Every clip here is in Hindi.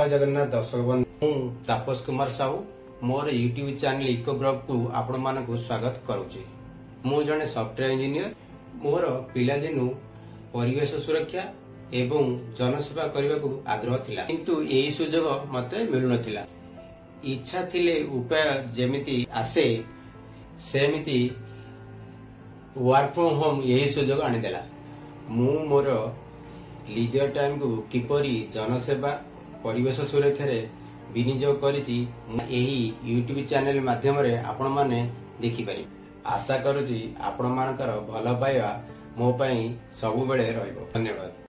जगन्नाथ दर्शक बंधु तापस कुमार साहू मोर यूट्यूब चैनल इको ग्रुप को आपण मानक स्वागत करुचे। मु जने सॉफ्टवेयर इंजीनियर। मोर पिलादिनु परिवेश सुरक्षा एवं जनसेवा करने को आग्रह थिला, किंतु एही सुजोग मते मिलु नथिला। इच्छा थिले उपाय जेमिति आसे सेमिति वर्क फ्रॉम होम यही सुजोग आनिदेला। मु मोर लीजर टाइम को किपरि जनसेवा परिवेश सुरक्षा रे विनियोग करिछि एही यूट्यूब चैनल माध्यम रे आपण माने देखि पारि। आशा करूछि आपण मानकर भल पाइबा मो पई सबु बेले रहइबो। धन्यवाद।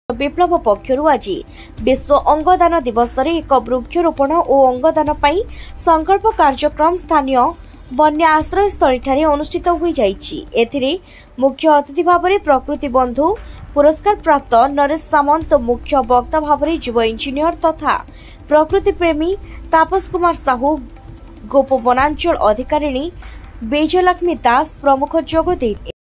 विप्लव पक्षरु आज विश्व अंगदान दिवस रे एक वृक्षरोपण और अंगदान पाई संकल्प कार्यक्रम स्थानीय बन्या आश्रय स्थली अनुष्ठित हो जाइछि। एथिरे मुख्य अतिथि भाव में प्रकृति बंधु पुरस्कार प्राप्त नरेश सामंत, मुख्य वक्ता भाव में युव इंजीनियर तथा प्रकृति प्रेमी तापस कुमार साहू, गोप वनांचल अधिकारिणी बेजलक्ष्मी दास प्रमुख जोग देते।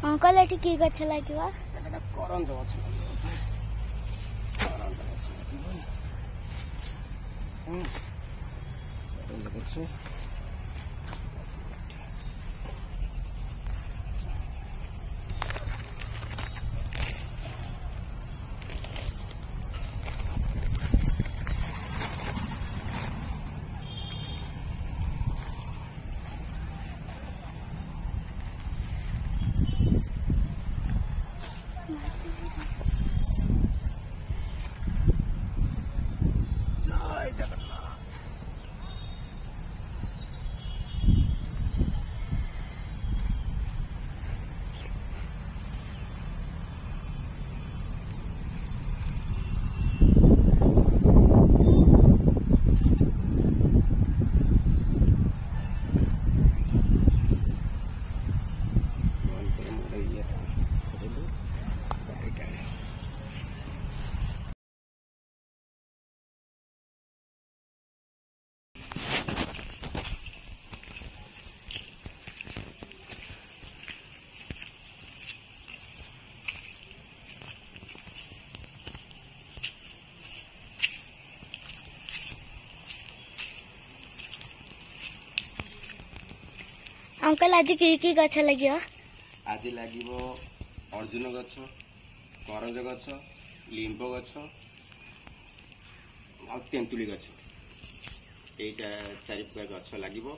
अंकल एटी की गछ लागिवा एटा करंद गछ गछ अंकल आज की गछ लगियो? आज लागिबो अर्जुन गछ, करज गछ, लिंब गछ आ तेंतुली गछ। ए चारि प्रकार गछ लागिबो।